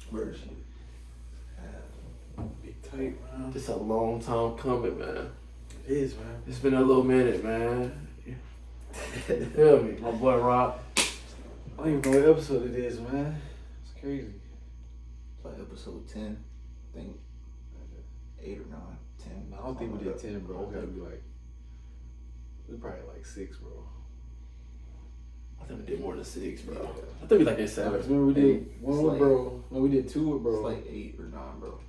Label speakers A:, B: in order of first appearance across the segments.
A: Where is she?
B: Big tight, man.
C: It's a long time coming, man.
B: It is, man.
C: It's been a little minute, man. You feel me? My boy Rob.
B: I don't even know what episode it is, man. It's crazy.
A: It's like episode 10. I think 8 or 9, 10.
B: No, I don't think we did 10, bro. We gotta be like, we probably like 6, bro.
C: I think we did more than 6, bro.
B: Yeah.
C: I think we like at 7.
B: Remember we did
A: 8.
B: one
A: It's
B: with
A: like-
B: bro. No, we did 2 with bro.
A: It's like 8 or 9, bro.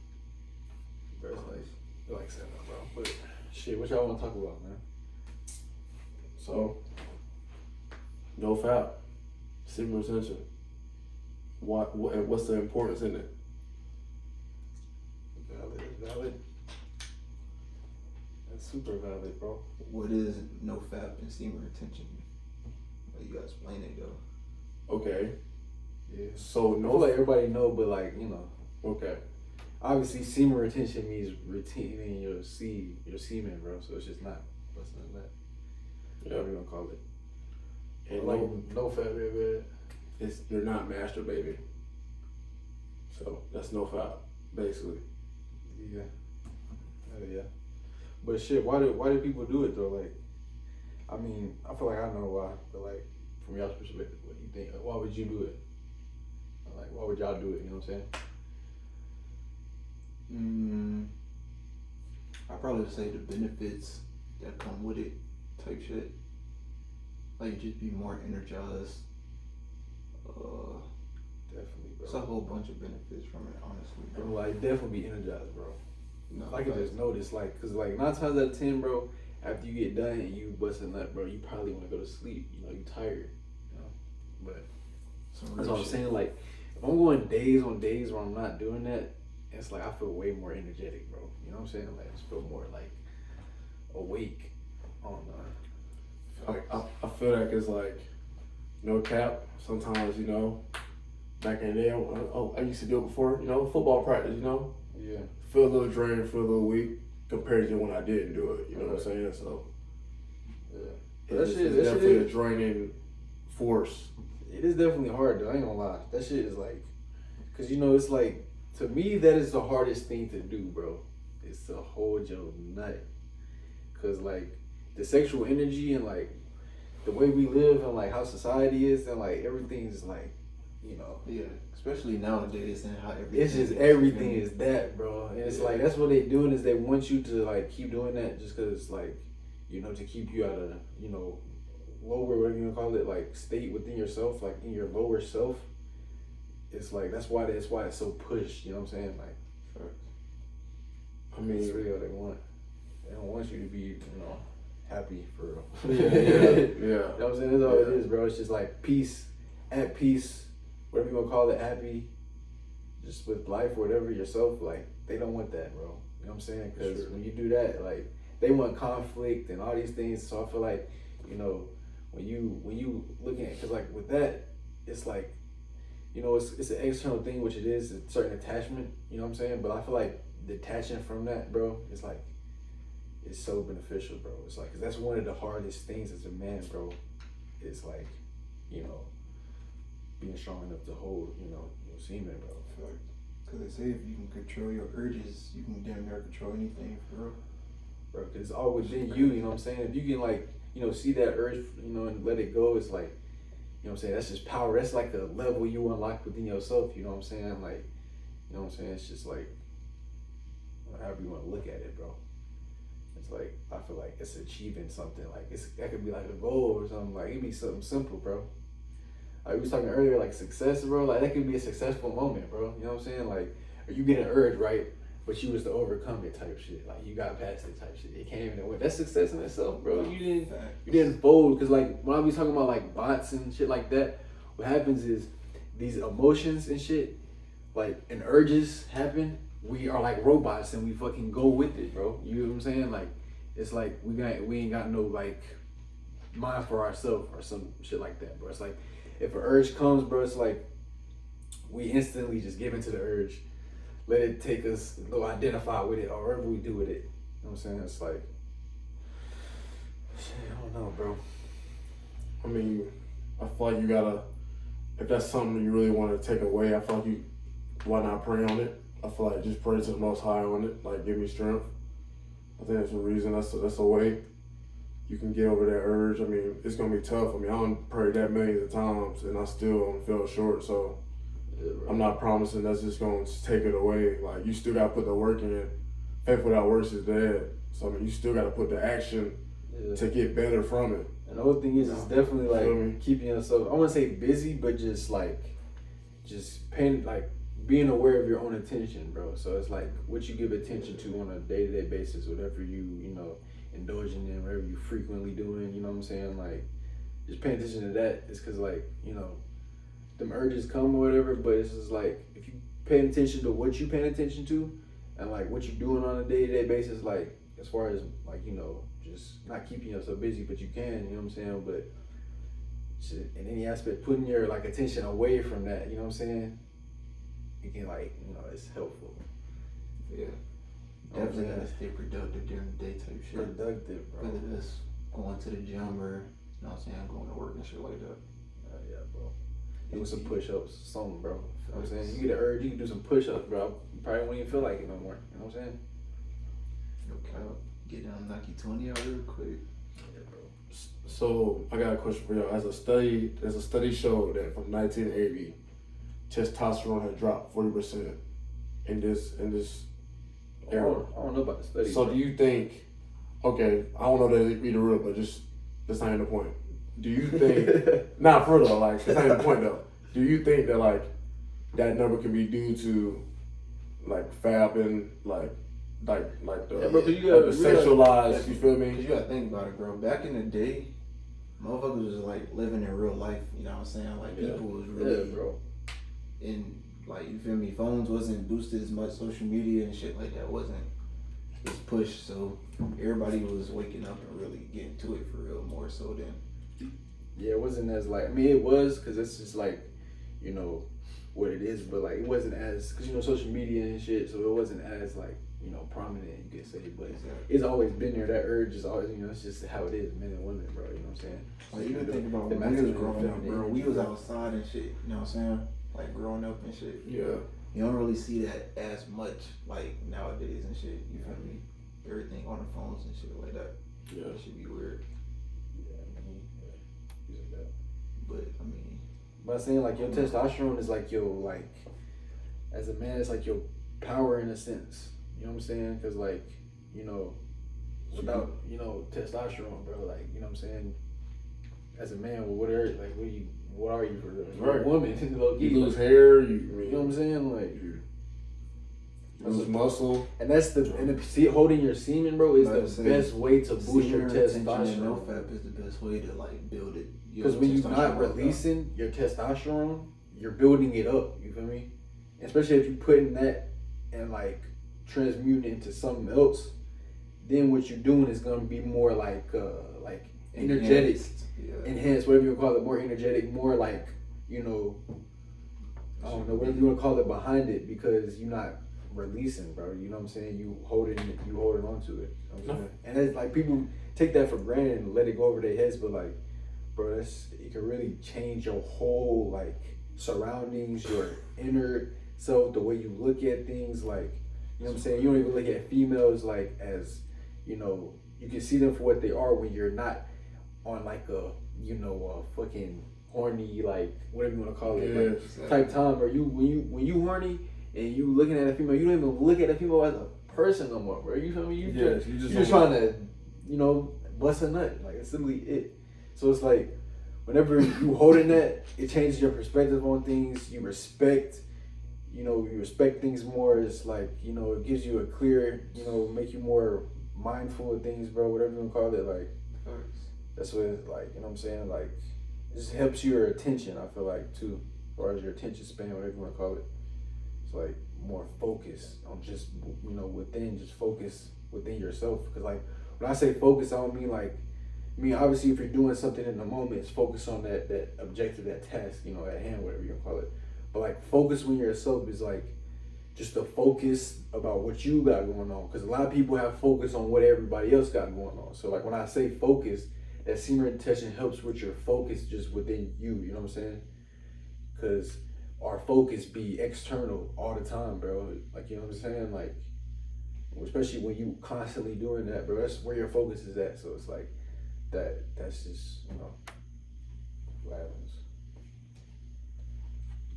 B: Bro, it's like 7, bro. But shit, what y'all want to talk about, man?
C: So, no foul. Semen retention. What's the importance in it?
B: Valid. That's super valid, bro.
A: What is no fap and semen retention? Well, you gotta explain it though.
C: Okay.
B: Yeah.
C: So
B: I
C: no.
B: feel like everybody know, but like, you know,
C: Okay.
B: obviously semen retention means retaining your semen, bro. So it's just not busting a nut.
C: Yeah.
B: Whatever you gonna call it.
C: And
B: Like no fat, baby.
C: you're not masturbating. So that's no foul, basically.
B: Yeah. Yeah. But shit, why do people do it though? Like, I mean, I feel like I know why, but like, from y'all's perspective, what do you think? Like, why would you do it? Like, why would y'all do it? You know what I'm saying?
A: I'd probably say the benefits that come with it, type shit. Like just be more energized.
B: Definitely, bro.
A: It's a whole bunch of benefits from it, honestly, bro.
B: And like, definitely be energized, bro.
A: No,
B: I can just notice, like, cause like 9 times out of 10, bro, after you get done and you bust a nut, bro, you probably want to go to sleep. You know, you tired. You know, but that's what I'm saying. Like, if I'm going days on days where I'm not doing that, it's like I feel way more energetic, bro. You know what I'm saying? Like, I just feel more like awake. I don't know.
C: I feel like it's like no cap. Sometimes, you know, back in the day, I used to do it before, you know, football practice, you know.
B: Yeah.
C: Feel a little drained, feel a little weak compared to when I didn't do it. You know what I'm saying? So
B: Yeah.
C: it's definitely a draining force.
B: It is definitely hard, though. I ain't gonna lie. That shit is like, cause you know, it's like, to me, that is the hardest thing to do, bro. It's to hold your nut. Cause like, the sexual energy and like, the way we live and like how society is and like everything is like, you know.
A: Yeah, especially nowadays and how everything.
B: It's just everything is that, bro. And it's like, that's what they doing is they want you to like keep doing that just cause like, you know, to keep you out of, you know, lower, whatever you gonna call it, like state within yourself, like in your lower self. It's like that's why it's so pushed. You know what I'm saying? Like,
C: I mean,
B: it's really what they want. They don't want you to be, you know, happy for real.
C: yeah.
B: You know what I'm saying? That's all it is, bro. It's just like peace, at peace, whatever you gonna call it, happy, just with life or whatever, yourself. Like, they don't want that, bro. You know what I'm saying? Because when you do that, like, they want conflict and all these things. So I feel like, you know, when you looking at, because like with that, it's like, you know, it's an external thing, which it is a certain attachment. You know what I'm saying? But I feel like detaching from that, bro, is like, it's so beneficial, bro. It's like, cause that's one of the hardest things as a man, bro. It's like, you know, being strong enough to hold, you know, your semen, bro.
A: Because they say if you can control your urges, you can damn near control anything, for real.
B: Bro, cause it's all within you, you know what I'm saying? If you can like, you know, see that urge, you know, and let it go, it's like, you know what I'm saying? That's just power. That's like a level you unlock within yourself, you know what I'm saying? Like, you know what I'm saying? It's just like, however you want to look at it, bro. It's like, I feel like it's achieving something. Like, that could be like a goal or something. Like, it could be something simple, bro. Like, we was talking earlier, like success, bro. Like, that could be a successful moment, bro. You know what I'm saying? Like, or you get an urge, right? But you was to overcome it type shit. Like, you got past it type shit. It came and went. That's success in itself, bro. You didn't fold. Because, like, when I be talking about, like, bots and shit like that, what happens is these emotions and shit, like, and urges happen. We are like robots and we fucking go with it, bro. You know what I'm saying? Like, it's like we ain't got no like mind for ourselves or some shit like that, bro. It's like if an urge comes, bro, it's like we instantly just give into the urge, let it take us, identify with it or whatever we do with it. You know what I'm saying? It's like, shit, I don't know, bro.
C: I mean, I feel like you gotta, if that's something you really want to take away, I feel like why not pray on it? I feel like just pray to the Most High on it, like give me strength. I think that's a reason, that's a way you can get over that urge. I mean, it's gonna be tough. I mean, I don't pray that millions of times and I still don't feel short, so I'm not promising that's just gonna take it away. Like, you still gotta put the work in. Faith without works is dead. So I mean, you still gotta put the action to get better from it.
B: And the whole thing is, it's definitely like keeping yourself, I wouldn't say busy, but just paying, like being aware of your own attention, bro. So it's like what you give attention to on a day-to-day basis, whatever you know, indulging in, whatever you frequently doing, you know what I'm saying? Like, just paying attention to that. It's because, like, you know, them urges come or whatever, but it's just like, if you pay attention to what you paying attention to and like what you're doing on a day-to-day basis, like as far as like, you know, just not keeping yourself busy, but you can, you know what I'm saying? But in any aspect, putting your like attention away from that, you know what I'm saying? It can, like, you know, it's helpful.
A: Yeah. Definitely gotta stay productive during the day type shit.
B: Productive, bro.
A: Whether that's going to the gym or, you know what I'm saying, going to work and shit like that.
B: Yeah, bro. Do some push-ups, something, bro. You know what I'm saying? You get an urge, you can do some push-ups, bro. You probably won't even feel like it no more. You know what I'm saying?
A: Okay. Get down Nike 20 out real quick.
B: Yeah, bro.
C: So I got a question for y'all. There's a study showed that from 1980, testosterone had dropped 40% in this era.
B: I don't know about the study.
C: So do you think? Okay, I don't know that it be the real, but just that's not even the point. Do you think? Nah, for real though, like that's not even the point though. Do you think that like that number can be due to like fapping, like the,
B: yeah, bro, you
C: like the sexualized? You feel me?
A: Cause you gotta think about it, bro. Back in the day, motherfuckers was like living in real life. You know what I'm saying? Like people was really
B: bro.
A: in, like, you feel me? Phones wasn't boosted as much. Social media and shit like that wasn't as pushed. So everybody was waking up and really getting to it for real more so than.
B: Yeah, it wasn't as like, I mean, it was, because it's just like, you know, what it is, but like, it wasn't as, because, you know, social media and shit, so it wasn't as like, you know, prominent, you could say, but it's always been there. That urge is always, you know, it's just how it is, men and women, bro, you know what I'm saying?
A: Like, even think about when we was growing up, bro. We was outside and shit, you know what I'm saying? Like, growing up and shit.
C: Yeah.
A: You don't really see that as much, like, nowadays and shit, you feel me? Everything on the phones and shit like that.
C: Yeah.
A: It should be weird. But I mean,
B: but I'm saying, like, your testosterone is like your, like, as a man, it's like your power in a sense. You know what I'm saying? Because, like, you know, without, you know, testosterone, bro, like, you know what I'm saying? As a man, well, what are you for a woman?
C: You lose hair,
B: you know what I'm saying? Like,
C: you lose muscle.
B: and that's holding your semen, bro, is the best way to boost your testosterone.
A: No fap is the best way to like build it.
B: Because when you're not releasing your testosterone, you're building it up. You feel me? Especially if you're putting that and like transmuting it into something else, then what you're doing is gonna be more like energetic, enhanced, whatever you call it, more energetic, more like, you know, I don't know, whatever you want to call it behind it, because you're not releasing, bro. You know what I'm saying? You holding on to it. You know what I'm saying? And it's like people take that for granted and let it go over their heads, but like, bro, it can really change your whole like surroundings, your inner self, the way you look at things. Like, you know what I'm saying? You don't even look at females like as, you know, you can see them for what they are when you're not on like a, you know, a fucking horny, like whatever you want to call it, like, type time. Or when you horny and you looking at a female, you don't even look at a female as a person no more, bro. You feel me? You're just trying to, you know, bust a nut. Like, it's simply it. So it's like, whenever you holding that, it changes your perspective on things. You respect things more. It's like, you know, it gives you a clear, you know, make you more mindful of things, bro. Whatever you want to call it, like, that's what it's like. You know what I'm saying? Like, it just helps your attention, I feel like, too, as far as your attention span, whatever you want to call it. It's like more focus on just, you know, focus within yourself. Because like, when I say focus, I don't mean like, obviously, if you're doing something in the moment, it's focus on that objective, that task, you know, at hand, whatever you call it. But like, focus when you're yourself is like just the focus about what you got going on. Because a lot of people have focus on what everybody else got going on. So like, when I say focus, that semen retention helps with your focus just within you. You know what I'm saying? Because our focus be external all the time, bro. Like, you know what I'm saying? Like, especially when you constantly doing that, bro. That's where your focus is at. So it's like that's just, you know, what happens.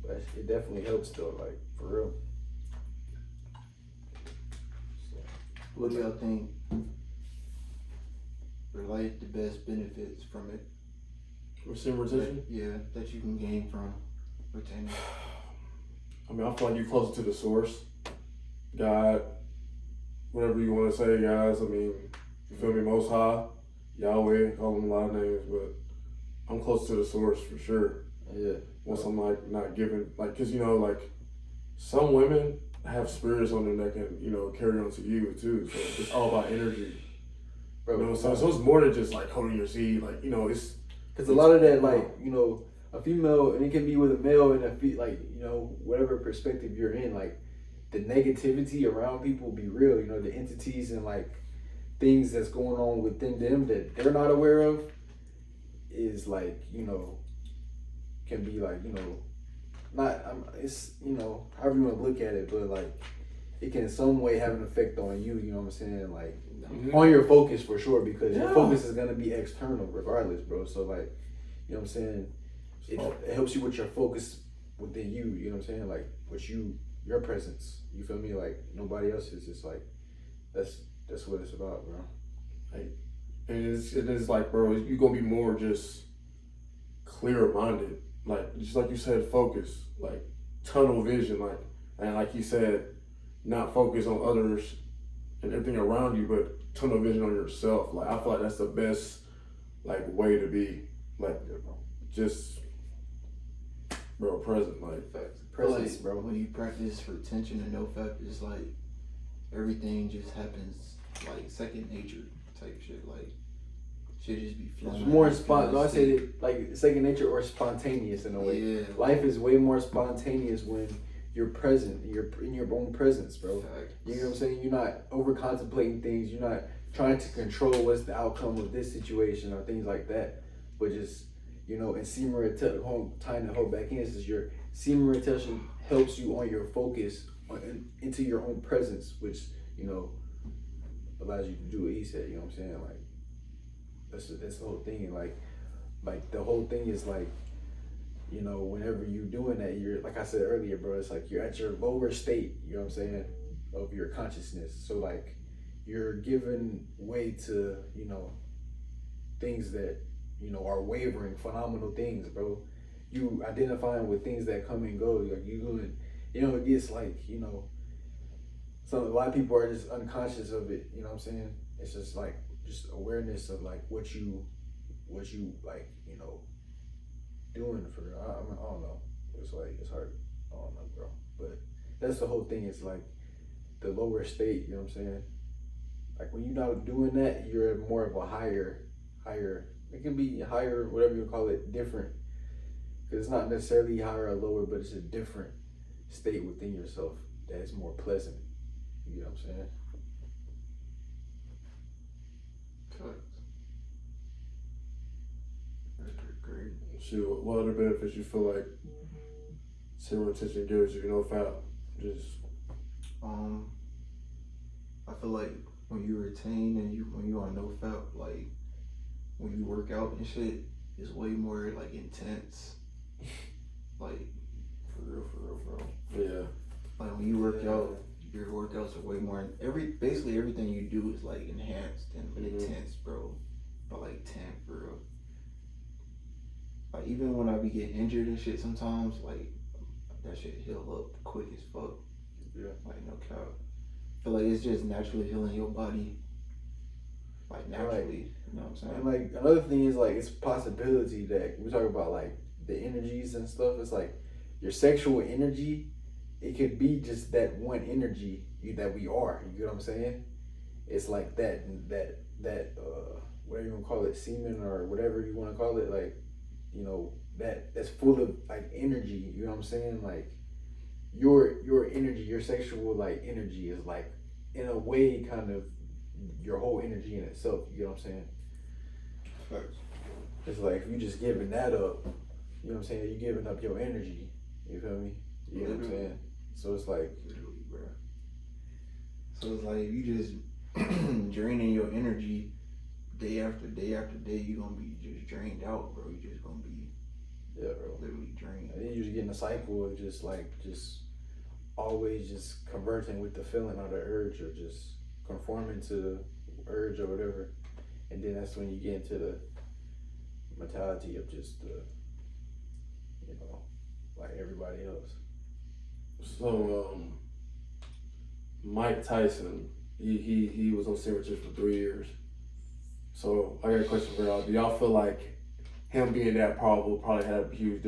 B: But it definitely helps though, like, for real. So,
A: What do y'all think are like the best benefits from it?
C: With semen retention?
A: Yeah, that you can gain from retaining.
C: I mean, I feel like you're closer to the source. God, whatever you want to say, guys. I mean, you feel me? Most High, Yahweh, call them a lot of names, but I'm close to the source for sure.
B: yeah.
C: Once I'm like not giving, like, cause you know, like some women have spirits on them that can, you know, carry on to you too. So it's all about energy.
B: Bro,
C: You know, so it's more than just like holding your seed. Like, you know, it's
B: because a lot of that, like, you know, a female, and it can be with a male and like, you know, whatever perspective you're in, like, the negativity around people be real. You know, the entities and like things that's going on within them that they're not aware of is like, you know, can be like, you know, not, it's, you know, however you want to look at it, but like, it can in some way have an effect on you, you know what I'm saying? Like, on your focus for sure, because your focus is going to be external regardless, bro. So like, you know what I'm saying? It helps you with your focus within you, you know what I'm saying? Like, with your presence, you feel me? Like, nobody else is just like, that's what it's about, bro.
C: like, and it is like, bro, you're gonna be more just clear minded. Like, just like you said, focus, like tunnel vision, like, and like you said, not focus on others and everything around you, but tunnel vision on yourself. Like, I feel like that's the best, like, way to be, like, just, bro, present, like.
B: Presence,
A: like,
B: bro.
A: When you practice retention and no fap, it's like everything just happens like second nature type shit. Like, shit just be flowing.
B: It's more I say it like second nature or spontaneous in a way.
A: Yeah.
B: Life is way more spontaneous when you're present. You're in your own presence, bro.
A: Facts.
B: You know what I'm saying? You're not over contemplating things. You're not trying to control what's the outcome of this situation or things like that. But just, you know, and semen retention, time to hold back in, is your semen retention helps you on your focus into your own presence, which, you know, allows you to do what he said. You know what I'm saying? Like, that's the whole thing. And like the whole thing is like, you know, whenever you're doing that, you're, like I said earlier, bro, it's like you're at your lower state, you know what I'm saying, of your consciousness. So like, you're giving way to, you know, things that, you know, are wavering, phenomenal things, bro. You identifying with things that come and go. Like, you doing, you know, it gets like, you know, a lot of people are just unconscious of it, you know what I'm saying? It's just like, just awareness of like what you like, you know, doing for, I don't know. It's like, it's hard. I don't know, bro. But that's the whole thing. It's like the lower state, you know what I'm saying? Like, when you're not doing that, you're more of a higher, it can be higher, whatever you call it, different. Because it's not necessarily higher or lower, but it's a different state within yourself that is more pleasant. You know what I'm saying?
A: Great.
C: Shoot, what other benefits you feel like semen retention gives you? You know, fat, just.
A: I feel like when you retain and when you on no fap, like when you work out and shit, it's way more like intense. Like, for real, bro.
C: Yeah.
A: Like, when you work out, your workouts are way more. Basically everything you do is like enhanced and intense, bro. But like 10 for real. Like, even when I be getting injured and shit sometimes, like, that shit heal up quick as fuck.
B: Yeah.
A: Like, no cap. I feel like it's just naturally healing your body. Like, naturally.
B: Right.
A: You know what I'm saying?
B: And like, another thing is like, it's a possibility that we talk about like the energies and stuff. It's like your sexual energy, it could be just that one energy that we are. You get what I'm saying? It's like that whatever you want to call it, semen or whatever you want to call it, like, you know, that's full of like energy. You know what I'm saying? Like, your energy, your sexual like energy is like, in a way, kind of your whole energy in itself. You know what I'm saying?
A: Facts.
B: It's like if you just giving that up, you know what I'm saying? You giving up your energy. You feel me? You know what I'm saying? So it's like,
A: Literally, bro. So it's like if you just draining your energy day after day after day, you gonna be just drained out, bro. You just gonna be
B: bro.
A: literally drained.
B: And then you just get in a cycle of just always just conversing with the feeling or the urge, or just conforming to the urge or whatever. And then that's when you get into the mentality of just like everybody else.
C: So, Mike Tyson, he was on sandwiches for 3 years. So I got a question for y'all. Do y'all feel like him being that powerful probably had a huge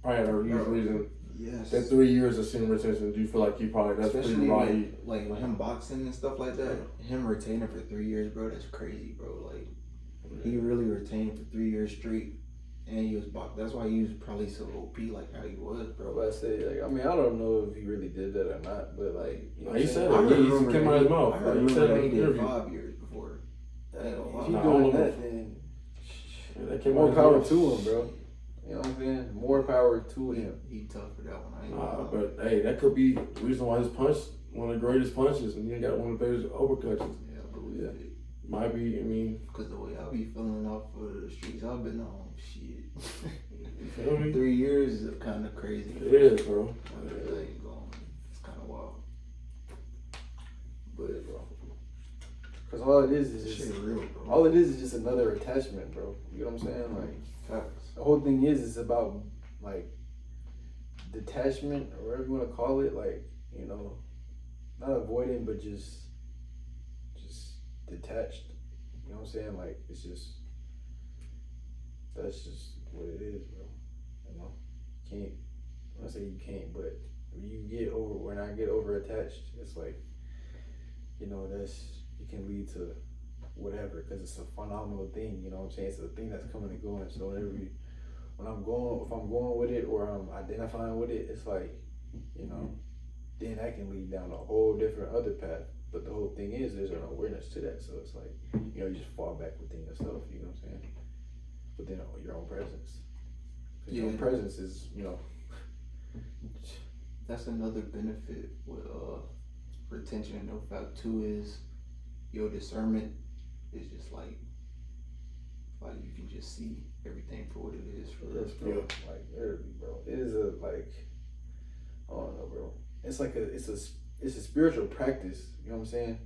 C: reason?
A: Yes.
C: That 3 years of senior retention, do you feel like he probably, that's
A: especially
C: pretty why
A: like with him boxing and stuff like that, him retaining for 3 years, bro, that's crazy, bro. Like he really retained for 3 years straight, and he was boxing. That's why he was probably so OP like how he was, bro.
B: But I say, like, I mean, I don't know if he really did that or not, but like, you know,
C: he said
A: I
C: it.
A: heard
C: He
A: rumor
C: came out of his mouth.
A: I heard
C: He said
A: rumor that he
C: it in
A: did
C: an interview.
A: 5 years before.
B: if
A: Wow.
B: he
C: Nah, I
B: doing
C: don't know.
B: that, then
C: That came
B: more
C: out of his
B: power
C: mouth.
B: to him, bro. You know what I'm saying? More power to him.
A: He tough for that one. I ain't
C: Nah,
A: gonna lie.
C: but hey, that could be the reason why his punch, one of the greatest punches, and he got one of the greatest uppercuts.
A: Yeah, I believe
B: Yeah.
A: it.
C: Might be, I mean,
A: Cause the way I be feeling off of the streets I've been on, shit.
C: you feel me?
A: 3 years is kind of crazy.
C: It is, bro.
A: It's kind of wild. But bro,
B: Cause all it is
A: this
B: just
A: shit real, bro.
B: all it is just another attachment, bro. You know what I'm saying? Like
A: Facts.
B: the whole thing is about like detachment or whatever you want to call it. Like, you know, not avoiding, but just detached. You know what I'm saying? Like it's just that's just what it is, bro. You know, can't. I say you can't, but when I get over attached, it's like, you know, it can lead to whatever, because it's a phenomenal thing. You know what I'm saying? It's a thing that's coming and going. So if I'm going with it or I'm identifying with it, it's like, you know, then that can lead down a whole different other path. But the whole thing is there's an awareness to that. So it's like, you know, you just fall back within yourself, you know what I'm saying? Within your own presence. Because your own presence is, you know.
A: That's another benefit with retention and no fact too, is your discernment is just like you can just see everything for what it is for real.
B: Yes, bro.
C: Yeah.
B: Like literally, bro. It is I don't know, bro. It's like it's a spiritual practice. You know what I'm saying? You know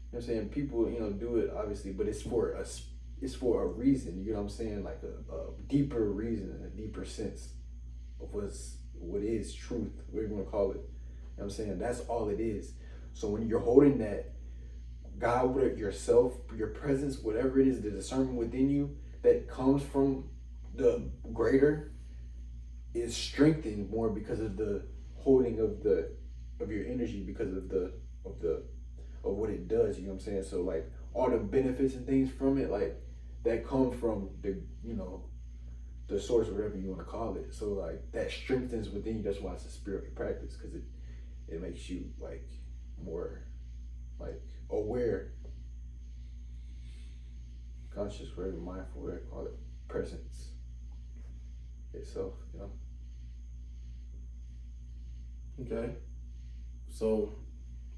B: what I'm saying? People, you know, do it obviously, but it's for a reason. You know what I'm saying? Like a deeper reason, a deeper sense of what is truth, whatever you want to call it. You know what I'm saying? That's all it is. So when you're holding that God, yourself, your presence, whatever it is, the discernment within you that comes from the greater is strengthened more because of the holding of your energy, because of what it does. You know what I'm saying? So like all the benefits and things from it, like that come from the source, or whatever you want to call it. So like that strengthens within you. That's why it's a spiritual practice, because it makes you like more like aware, conscious, whatever, mindful, whatever you call it, presence itself, you know.
C: Okay. So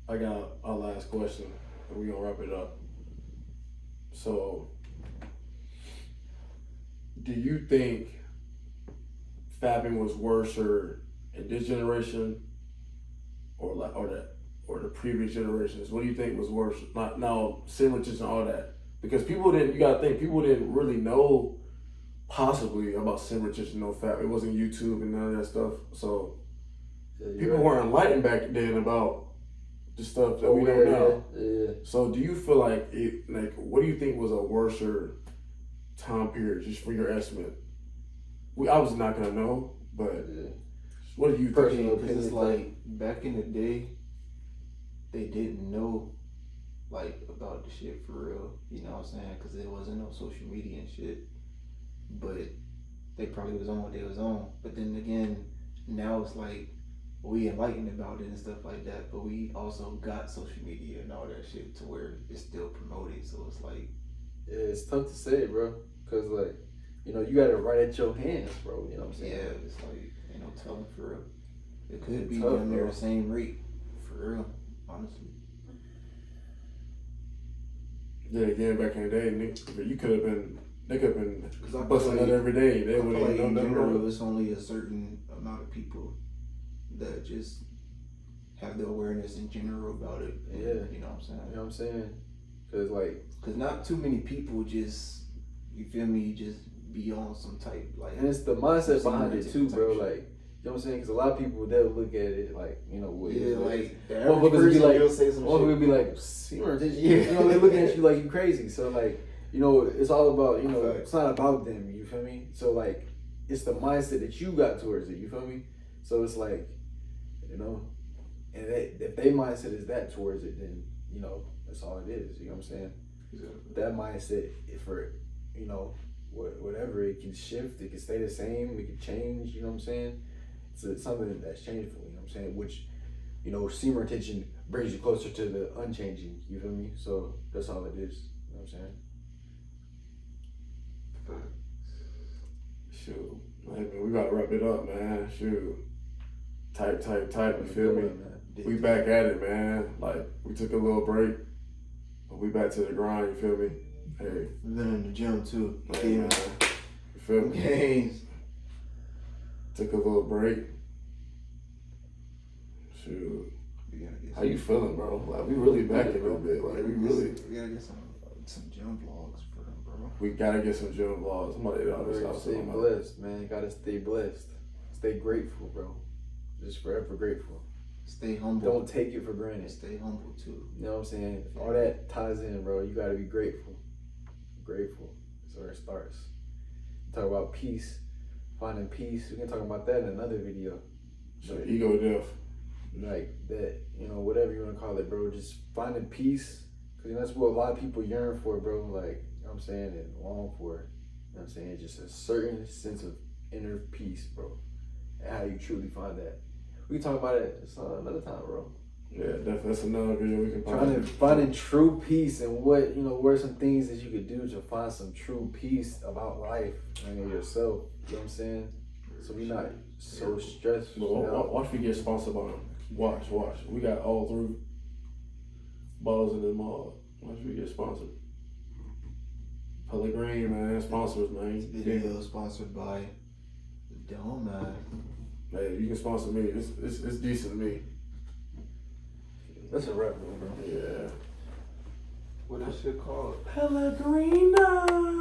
C: I got our last question and we're gonna wrap it up. So do you think fapping was worse in this generation or the previous generations? What do you think was worse? Not now sandwiches and all that. Because you gotta think people didn't really know possibly about sandwiches and no fap. It wasn't YouTube and none of that stuff. So people weren't enlightened back then about the stuff that we know now.
B: Yeah.
C: So do you feel like what do you think was a worser time period, just for your estimate? We obviously not gonna know, but what do you think?
A: Because it's like back in the day, they didn't know like about the shit for real. You know what I'm saying? Because there wasn't no social media and shit. But they probably was on what they was on. But then again, now it's like we enlightened about it and stuff like that. But we also got social media and all that shit to where it's still promoted. So it's like,
B: yeah, it's tough to say, bro. Cause like, you know, you got it right at your hands, bro. You know what I'm saying?
A: Yeah, it's like ain't no telling for real. It could be
B: Tough,
A: damn near
B: bro.
A: the same rate, for real, honestly.
C: Yeah, again, back in the day, you could have been. They could have been
A: 'Cause I feel
C: busting
A: like-
C: that every day. They
A: I feel
C: wouldn't
A: like
C: even
A: in
C: know nothing about
A: general,
C: it.
A: it's only a certain amount of people that just have the awareness in general about it.
B: Yeah.
A: You know what I'm saying?
B: You know what I'm saying? Cause like,
A: Because not too many people just, you feel me, just be on some type, like.
B: and it's the mindset
A: some
B: behind it too,
A: type
B: bro.
A: shit.
B: Like, you know what I'm saying? Cause a lot of people, they'll look at it like, you know, what
A: Yeah, like, the
B: motherfuckers
A: average
B: be
A: person
B: like,
A: will say some
B: motherfuckers
A: shit.
B: be like, semen retention.
A: Yeah.
B: You know, they're looking at you like you crazy. So like, you know, it's all about, you know,
A: Facts.
B: it's not about them. You feel me? So like, it's the mindset that you got towards it. You feel me? So it's like, you know, and if their mindset is that towards it, then you know that's all it is. You know what I'm saying?
A: Exactly.
B: That mindset, for, you know, whatever, it can shift, it can stay the same, it can change. You know what I'm saying? It's something that's changeful. You know what I'm saying? Which, you know, semen retention brings you closer to the unchanging. You feel me? So that's all it is. You know what I'm saying?
C: Shoot, man, we gotta wrap it up, man. Shoot, type. You feel me? We back at it, man. Like, we took a little break, but we back to the grind. You feel me? Hey,
A: We've been in the gym too.
C: hey, man. You feel me?
A: Games.
C: Took a little break. Shoot,
A: We gotta get
C: how you feeling, bro? Like, we really back in a little bit. Like, we
A: gotta get some gym vlogs for them, bro.
C: we gotta get some gym vlogs. Somebody always
B: Gotta
C: out
B: stay
C: something.
B: blessed, man. Gotta stay blessed. Stay grateful, bro. Just forever grateful.
A: Stay humble.
B: Don't take it for granted.
A: Stay humble too.
B: You know what I'm saying? All that ties in, bro. You gotta be grateful. Grateful. That's where it starts. Talk about peace, finding peace. We can talk about that in another video.
C: So ego death.
B: Like that, you know, whatever you want to call it, bro. Just finding peace. Because you know, that's what a lot of people yearn for, bro. Like, you know what I'm saying? And long for. You know what I'm saying? Just a certain sense of inner peace, bro. And how you truly find that. We can talk about it another time, bro.
C: Yeah, definitely. That's another video we can
B: Finding true peace, and what, you know, what are some things that you could do to find some true peace about life and yourself. You know what I'm saying? So we're not so stressed
C: Well,
B: out.
C: watch we get sponsored by them. Watch. We got all 3 balls in the mall. Watch we get sponsored. Pellegrini, man, sponsors, man.
A: This video is sponsored by Dumbass.
C: Hey, you can sponsor me. It's decent to me.
B: That's a wrap, bro.
C: Yeah.
A: What that shit called?
C: Pellegrino.